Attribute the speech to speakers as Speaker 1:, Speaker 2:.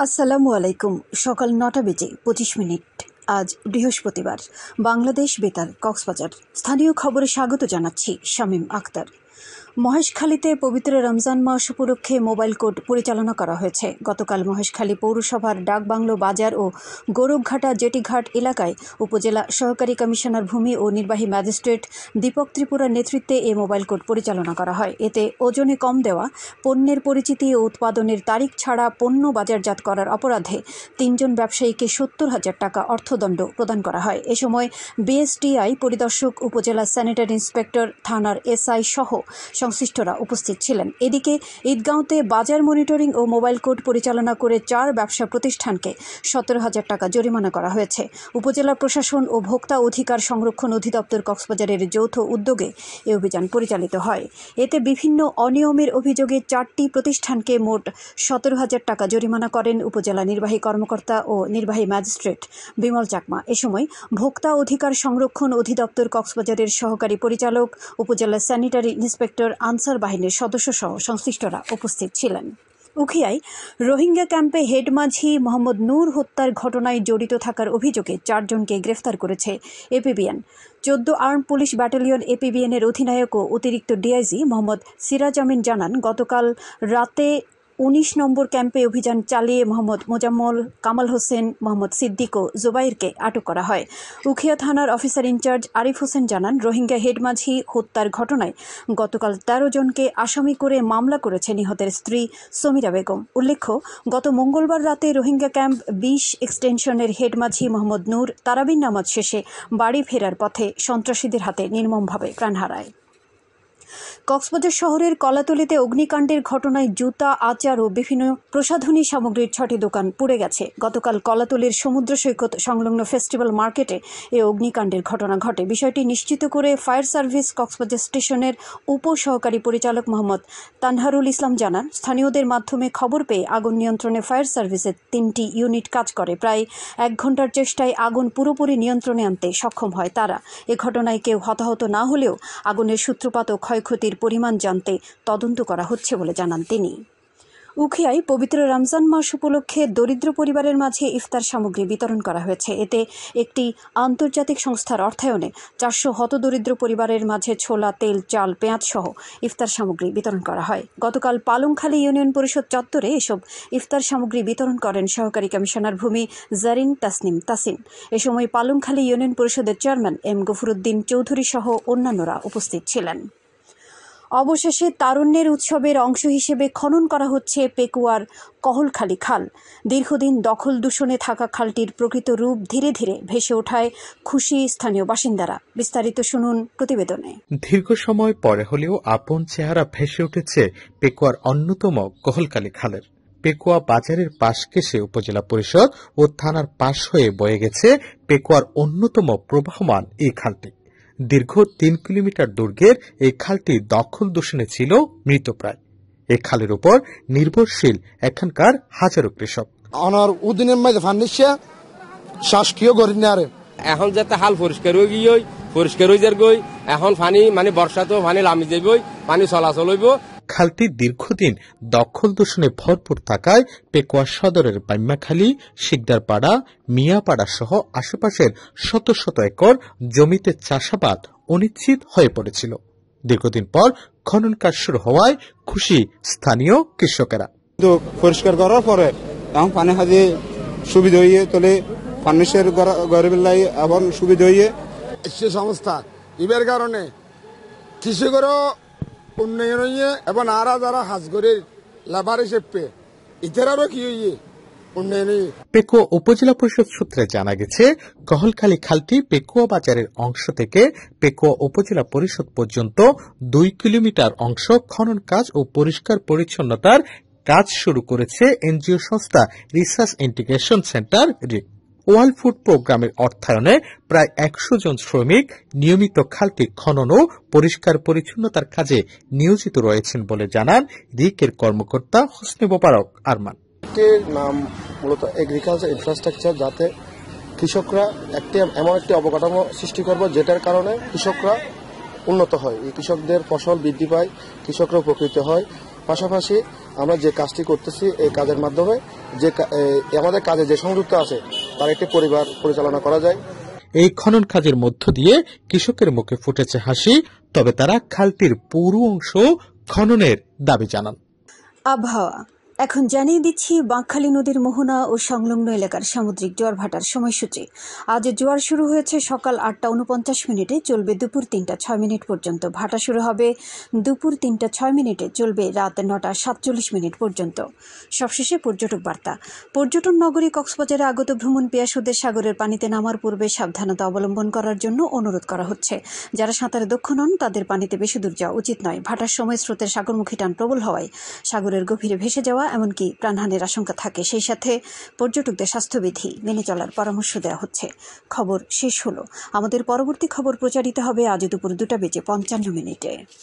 Speaker 1: আসসালামু আলাইকুম। সকাল ৯টা বেজে ২৫ মিনিট। আজ বৃহস্পতিবার। বাংলাদেশ বেতার, কক্সবাজার। স্থানীয় খবরে স্বাগত জানাচ্ছি শামীম আক্তার। মহেশখালীতে পবিত্র রমজান মাস উপলক্ষে মোবাইল কোর্ট পরিচালনা করা হয়েছে। গতকাল মহেশখালী পৌরসভার ডাকবাংলো বাজার ও গৌরবঘাটা জেটিঘাট এলাকায় উপজেলা সহকারী কমিশনার ভূমি ও নির্বাহী ম্যাজিস্ট্রেট দীপক ত্রিপুরার নেতৃত্বে এই মোবাইল কোর্ট পরিচালনা করা হয়। এতে ওজনে কম দেওয়া, পণ্যের পরিচিতি ও উৎপাদনের তারিখ ছাড়া পণ্য বাজারজাত করার অপরাধে ৩ জন ব্যবসায়ীকে ৭০,০০০ টাকা অর্থদণ্ড প্রদান করা হয়। এ সময় বিএসটিআই পরিদর্শক, উপজেলা স্যানিটারি ইন্সপেক্টর, থানার এসআই সহ সংশ্লিষ্টরা উপস্থিত ছিলেন। এদিকে ঈদগাঁওতে বাজার মনিটরিং ও মোবাইল কোর্ট পরিচালনা করে ৪ ব্যবসা প্রতিষ্ঠানকে ১৭,০০০ টাকা জরিমানা করা হয়েছে। উপজেলা প্রশাসন ও ভোক্তা অধিকার সংরক্ষণ অধিদপ্তর কক্সবাজারের যৌথ উদ্যোগে এই অভিযান পরিচালিত হয়। এতে বিভিন্ন অনিয়মের অভিযোগে ৪টি প্রতিষ্ঠানকে মোট ১৭,০০০ টাকা জরিমানা করেন উপজেলা নির্বাহী কর্মকর্তা ও নির্বাহী ম্যাজিস্ট্রেট বিমল চাকমা। এ সময় ভোক্তা অধিকার সংরক্ষণ অধিদপ্তর কক্সবাজারের সহকারী পরিচালক, উপজেলা স্যানিটারি ইন্সপেক্টর, আনসার বাহিনীর সদস্যসহ সংশ্লিষ্টরা উপস্থিত ছিলেন। উখিয়ায় রোহিঙ্গা ক্যাম্পে হেড মাঝি মোহাম্মদ নূর হত্যার ঘটনায় জড়িত থাকার অভিযোগে ৪ জনকে গ্রেফতার করেছে এপিবিএন। ১৪ আর্ম পুলিশ ব্যাটালিয়ন এপিবিএনের অধিনায়ক ও অতিরিক্ত ডিআইজি মোহাম্মদ সিরাজ আমিন জানান, গতকাল রাতে ১৯ নম্বর ক্যাম্পে অভিযান চালিয়ে মোহাম্মদ মোজাম্মল, কামাল হোসেন, মোহাম্মদ সিদ্দিক ও জুবাইরকে আটক করা হয়। উখিয়া থানার অফিসার ইনচার্জ আরিফ হোসেন জানান, রোহিঙ্গা হেডমাঝি হত্যার ঘটনায় গতকাল ১৩ জনকে আসামি করে মামলা করেছে নিহতের স্ত্রী সমীরা বেগম। উল্লেখ্য, গত মঙ্গলবার রাতে রোহিঙ্গা ক্যাম্প ২০ এক্সটেনশনের হেডমাঝি মোহাম্মদ নূর তারাবির নামাজ শেষে বাড়ি ফেরার পথে সন্ত্রাসীদের হাতে নির্মমভাবে প্রাণ হারায়। কক্সবাজার শহরের কলাতলিতে অগ্নিকাণ্ডের ঘটনায় জুতা, আচার ও বিভিন্ন প্রসাধনী সামগ্রীর ৬টি দোকান পুড়ে গেছে। গতকাল কলাতলির সমুদ্র সৈকত সংলগ্ন ফেস্টিভ্যাল মার্কেটে এই অগ্নিকাণ্ডের ঘটনা ঘটে। বিষয়টি নিশ্চিত করে ফায়ার সার্ভিস কক্সবাজার স্টেশনের উপ সহকারী পরিচালক মোহাম্মদ তানহারুল ইসলাম জানান, স্থানীয়দের মাধ্যমে খবর পেয়ে আগুন নিয়ন্ত্রণে ফায়ার সার্ভিসের ৩টি ইউনিট কাজ করে। প্রায় ১ ঘণ্টার চেষ্টায় আগুন পুরোপুরি নিয়ন্ত্রণে আনতে সক্ষম হয় তারা। এ ঘটনায় কেউ হতাহত না হলেও আগুনের সূত্রপাত ও ক্ষয়ক্ষতির পরিমাণ জানতে তদন্ত করা হচ্ছে বলে জানান তিনি। উখিয়ায় পবিত্র রমজান মাস উপলক্ষে দরিদ্র পরিবারের মাঝে ইফতার সামগ্রী বিতরণ করা হয়েছে। এতে একটি আন্তর্জাতিক সংস্থার অর্থায়নে ৪০০ হতদরিদ্র পরিবারের মাঝে ছোলা, তেল, চাল, পেঁয়াজ সহ ইফতার সামগ্রী বিতরণ করা হয়। গতকাল পালংখালী ইউনিয়ন পরিষদ চত্বরে এসব ইফতার সামগ্রী বিতরণ করেন সহকারী কমিশনার ভূমি জারিন তাসনিম তাসিন। এ সময় পালংখালী ইউনিয়ন পরিষদের চেয়ারম্যান এম গফুরউদ্দিন চৌধুরী সহ অন্যান্যরা উপস্থিত ছিলেন। অবশেষে তারুণ্যের উৎসবের অংশ হিসেবে খনন করা হচ্ছে পেকুয়ার কহলখালী খাল। দীর্ঘদিন দখল দূষণে থাকা খালটির প্রকৃত রূপ ধীরে ধীরে ভেসে ওঠায় খুশি স্থানীয় বাসিন্দারা। বিস্তারিত শুনুন প্রতিবেদনে।
Speaker 2: দীর্ঘ সময় পরে হলেও আপন চেহারা ভেসে উঠেছে পেকুয়ার অন্যতম কহলখালী খালের। পেকুয়া বাজারের পাশ ঘেঁষে উপজেলা পরিষদ ও থানার পাশ হয়ে বয়ে গেছে পেকুয়ার অন্যতম প্রবাহমান এই খালটি। দীর্ঘ ৩ কিলোমিটার দৈর্ঘ্যের এই খালটি দখল দূষণে ছিল মৃতপ্রায়। এই খালের উপর নির্ভরশীল এখানকার হাজারো কৃষক।
Speaker 3: এখন যাতে হাল পরিষ্কার হয়ে গিয়ে পরিষ্কার হয়ে যার গই, এখন পানি মানে বর্ষাতেও পানি লামি যাবই, পানি চলাচল হইব।
Speaker 2: খালটি দীর্ঘদিন দখল দূষণে ভরপুর থাকায় পেকুয়া সদরের বাম্যাখালী, শিকদারপাড়া, মিয়াপাড়া সহ আশেপাশের শত শত একর জমিতে চাষাবাদ অনিশ্চিত হয়ে পড়েছিল। দীর্ঘদিন পর খনন কাজ শুরু হওয়ায় খুশি স্থানীয় কৃষকেরা।
Speaker 4: পরিষ্কার করার পরে এখন পানি হাতে সুবিধা হইয়ে তোলে, ফার্নিচার গরিবের এখন সুবিধা হইয়ে
Speaker 5: সে সংস্থা এবার কারণে কৃষকেরও উন্নয়ন হইয়ে এবং আরা যারা হাজগরের লেবার হিসেবে ইতারারও কি হইয়ে উন্নয়ন।
Speaker 2: পেকুয়া উপজেলা পরিষদ সূত্রে জানা গেছে, কহলখালী খালটি পেকুয়া বাজারের অংশ থেকে পেকুয়া উপজেলা পরিষদ পর্যন্ত 2 কিলোমিটার অংশ খনন কাজ ও পরিষ্কার পরিচ্ছন্নতার কাজ শুরু করেছে এনজিও সংস্থা রিসার্চ ইন্টিগ্রেশন সেন্টার রিক। ওয়ার্ল্ড ফুড প্রোগ্রামের অর্থায়নে প্রায় ১০০ জন শ্রমিক নিয়মিত খালটি খনন ও পরিষ্কার পরিচ্ছন্নতার কাজে নিয়োজিত রয়েছেন বলে জানান রিকের কর্মকর্তা হোসনে মোবারক আরমান।
Speaker 6: নাম মূলত এগ্রিকালচার ইনফ্রাস্ট্রাকচার, যাতে কৃষকরা এমন একটি অবকাঠামো সৃষ্টি করব যেটার কারণে কৃষকরা উন্নত হয়, এই কৃষকদের ফসল বৃদ্ধি পায়, কৃষকরা উপকৃত হয় পাশাপাশি আমরা যে কাজটি করতেছি এই কাজের মাধ্যমে আমাদের কাজে যে সংযুক্ত আছে তার একটি পরিবার পরিচালনা করা যায়।
Speaker 2: এই খনন কাজের মধ্য দিয়ে কৃষকের মুখে ফুটেছে হাসি, তবে তারা খালটির পুরো অংশ খননের দাবি জানান।
Speaker 1: আবহাওয়া এখন জানিয়ে দিচ্ছি বাঁকখালী নদীর মোহনা ও সংলগ্ন এলাকার সামুদ্রিক জোয়ার ভাটার সময়সূচি। আজ জোয়ার শুরু হয়েছে সকাল 8:49, চলবে দুপুর 3:06 পর্যন্ত। ভাটা শুরু হবে দুপুর 3:06, চলবে রাত 9:47 পর্যন্ত। সবশেষে পর্যটক বার্তা। পর্যটন নগরী কক্সবাজারে আগত ভ্রমণ পিয়াসুদের সাগরের পানিতে নামার পূর্বে সাবধানতা অবলম্বন করার জন্য অনুরোধ করা হচ্ছে। যারা সাঁতারে দক্ষ নন তাদের পানিতে বেশি দূর যাওয়া উচিত নয়। ভাটার সময় স্রোতের সাগরমুখী টান প্রবল হওয়ায় সাগরের গভীরে ভেসে যাওয়া এমনকি প্রাণহানির আশঙ্কা থাকে। সেই সাথে পর্যটকদের স্বাস্থ্যবিধি মেনে চলার পরামর্শ দেওয়া হচ্ছে। খবর শেষ হলো। আমাদের পরবর্তী খবর প্রচারিত হবে আজ দুপুর 2:55।